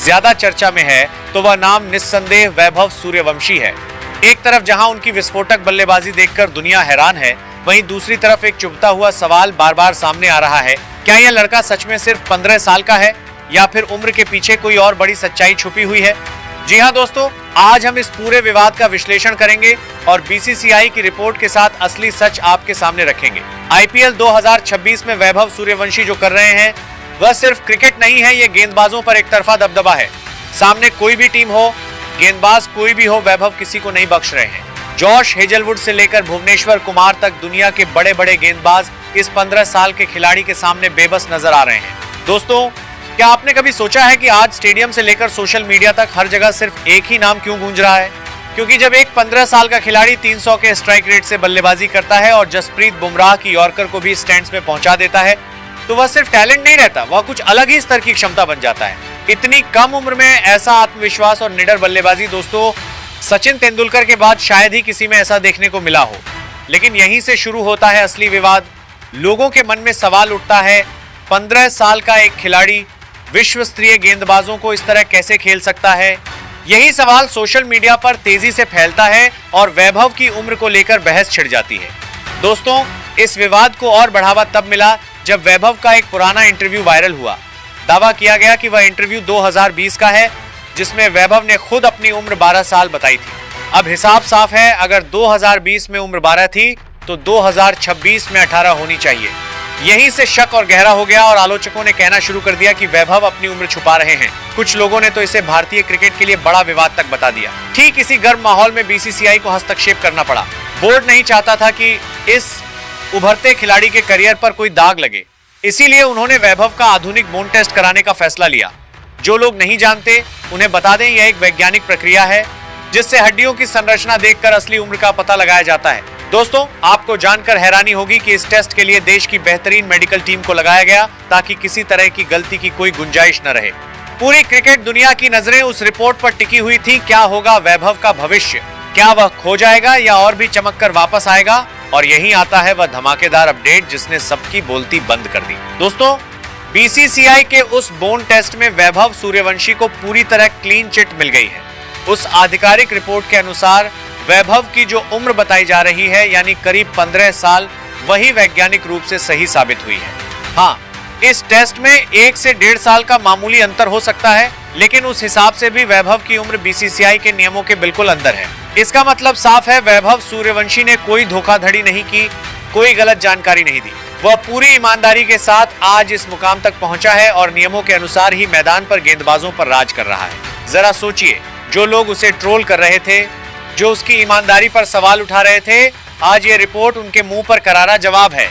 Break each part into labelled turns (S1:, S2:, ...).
S1: ज्यादा चर्चा में है तो वह नाम निस्संदेह वैभव सूर्यवंशी है। एक तरफ जहां उनकी विस्फोटक बल्लेबाजी देखकर दुनिया हैरान है, वहीं दूसरी तरफ एक चुभता हुआ सवाल बार बार सामने आ रहा है, क्या यह लड़का सच में सिर्फ 15 साल का है या फिर उम्र के पीछे कोई और बड़ी सच्चाई छुपी हुई है? जी हाँ दोस्तों, आज हम इस पूरे विवाद का विश्लेषण करेंगे और बीसीसीआई की रिपोर्ट के साथ असली सच आपके सामने रखेंगे। आईपीएल 2026 में वैभव सूर्यवंशी जो कर रहे हैं वह सिर्फ क्रिकेट नहीं है, ये गेंदबाजों पर एक तरफा दबदबा है। सामने कोई भी टीम हो, गेंदबाज कोई भी हो, वैभव किसी को नहीं बख्श रहे हैं। जॉश हेजलवुड से लेकर भुवनेश्वर कुमार तक दुनिया के बड़े बड़े गेंदबाज इस 15 साल के खिलाड़ी के सामने बेबस नजर आ रहे हैं। दोस्तों, क्या आपने कभी सोचा है कि आज स्टेडियम से लेकर सोशल मीडिया तक हर जगह सिर्फ एक ही नाम क्यों गूंज रहा है? क्योंकि जब एक 15 साल का खिलाड़ी 300 के स्ट्राइक रेट से बल्लेबाजी करता है और जसप्रीत बुमराह की यॉर्कर को भी स्टैंड्स में पहुंचा देता है, तो वह सिर्फ टैलेंट नहीं रहता, वह कुछ अलग ही स्तर की क्षमता बन जाता है। इतनी कम उम्र में ऐसा आत्मविश्वास और निडर बल्लेबाजी दोस्तों, सचिन तेंदुलकर के बाद शायद ही किसी में ऐसा देखने को मिला हो। लेकिन यहीं से शुरू होता है असली विवाद। लोगों के मन में सवाल उठता है, 15 साल का एक खिलाड़ी विश्व स्तरीय गेंदबाजों को इस तरह कैसे खेल सकता है? यही सवाल सोशल मीडिया पर तेजी से फैलता है और वैभव की उम्र को लेकर बहस छिड़ जाती है। दोस्तों, इस विवाद को और बढ़ावा तब मिला जब वैभव का एक पुराना इंटरव्यू वायरल हुआ। दावा किया गया कि वह इंटरव्यू 2020 का है, जिसमें वैभव ने खुद अपनी उम्र 12 साल बताई थी। अब हिसाब साफ है, अगर 2020 में उम्र 12 थी तो 2026 में 18 होनी चाहिए। यहीं से शक और गहरा हो गया और आलोचकों ने कहना शुरू कर दिया कि वैभव अपनी उम्र छुपा रहे हैं। कुछ लोगों ने तो इसे भारतीय क्रिकेट के लिए बड़ा विवाद तक बता दिया। ठीक इसी गर्म माहौल में बीसीसीआई को हस्तक्षेप करना पड़ा। बोर्ड नहीं चाहता था कि इस उभरते खिलाड़ी के करियर पर कोई दाग लगे, इसीलिए उन्होंने वैभव का आधुनिक बोन टेस्ट कराने का फैसला लिया। जो लोग नहीं जानते उन्हें बता दें, यह एक वैज्ञानिक प्रक्रिया है जिससे हड्डियों की संरचना देखकर असली उम्र का पता लगाया जाता है। दोस्तों, आपको जानकर हैरानी होगी कि इस टेस्ट के लिए देश की बेहतरीन मेडिकल टीम को लगाया गया ताकि किसी तरह की गलती की कोई गुंजाइश न रहे। पूरी क्रिकेट दुनिया की नजरें उस रिपोर्ट पर टिकी हुई थी। क्या होगा वैभव का भविष्य? क्या वह खो जाएगा या और भी चमक कर वापस आएगा? और यही आता है वह धमाकेदार अपडेट जिसने सबकी बोलती बंद कर दी। दोस्तों, बीसीसीआई के उस बोन टेस्ट में वैभव सूर्यवंशी को पूरी तरह क्लीन चिट मिल गई है। उस आधिकारिक रिपोर्ट के अनुसार वैभव की जो उम्र बताई जा रही है, यानी करीब 15 साल, वही वैज्ञानिक रूप से सही साबित हुई है। हाँ, इस टेस्ट में 1 से 1.5 साल का मामूली अंतर हो सकता है, लेकिन उस हिसाब से भी वैभव की उम्र बीसीसीआई के नियमों के बिल्कुल अंदर है। इसका मतलब साफ है, वैभव सूर्यवंशी ने कोई धोखाधड़ी नहीं की, कोई गलत जानकारी नहीं दी। वह पूरी ईमानदारी के साथ आज इस मुकाम तक पहुंचा है और नियमों के अनुसार ही मैदान पर गेंदबाजों पर राज कर रहा है। जरा सोचिए, जो लोग उसे ट्रोल कर रहे थे, जो उसकी ईमानदारी पर सवाल उठा रहे थे, आज ये रिपोर्ट उनके मुंह पर करारा जवाब है।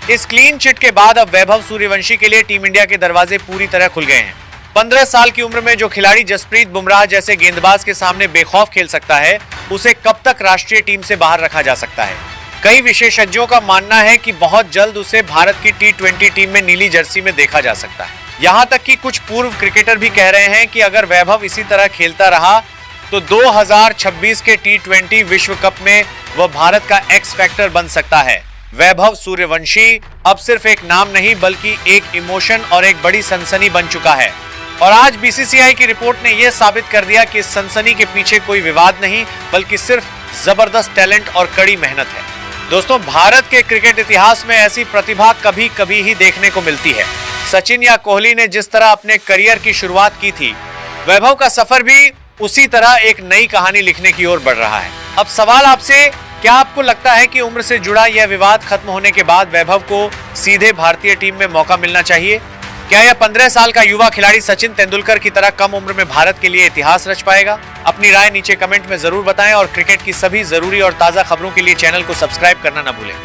S1: इस क्लीन चिट के बाद अब वैभव सूर्यवंशी के लिए टीम इंडिया के दरवाजे पूरी तरह खुल गए हैं। 15 साल की उम्र में जो खिलाड़ी जसप्रीत बुमराह जैसे गेंदबाज के सामने बेखौफ खेल सकता है, उसे कब तक राष्ट्रीय टीम से बाहर रखा जा सकता है? कई विशेषज्ञों का मानना है कि बहुत जल्द उसे भारत की T20 टीम में नीली जर्सी में देखा जा सकता है। यहाँ तक कि कुछ पूर्व क्रिकेटर भी कह रहे हैं कि अगर वैभव इसी तरह खेलता रहा तो 2026 के T20 विश्व कप में वह भारत का एक्स फैक्टर बन सकता है। वैभव सूर्यवंशी अब सिर्फ एक नाम नहीं बल्कि एक इमोशन और एक बड़ी सनसनी बन चुका है। और आज बीसीसीआई की रिपोर्ट ने यह साबित कर दिया कि इस सनसनी के पीछे कोई विवाद नहीं बल्कि सिर्फ जबरदस्त टैलेंट और कड़ी मेहनत है। दोस्तों, भारत के क्रिकेट इतिहास में ऐसी प्रतिभा कभी कभी ही देखने को मिलती है। सचिन या कोहली ने जिस तरह अपने करियर की शुरुआत की थी, वैभव का सफर भी उसी तरह एक नई कहानी लिखने की ओर बढ़ रहा है। अब सवाल आपसे, क्या आपको लगता है कि उम्र से जुड़ा यह विवाद खत्म होने के बाद वैभव को सीधे भारतीय टीम में मौका मिलना चाहिए? क्या यह 15 साल का युवा खिलाड़ी सचिन तेंदुलकर की तरह कम उम्र में भारत के लिए इतिहास रच पाएगा? अपनी राय नीचे कमेंट में जरूर बताएं और क्रिकेट की सभी जरूरी और ताजा खबरों के लिए चैनल को सब्सक्राइब करना न भूलें।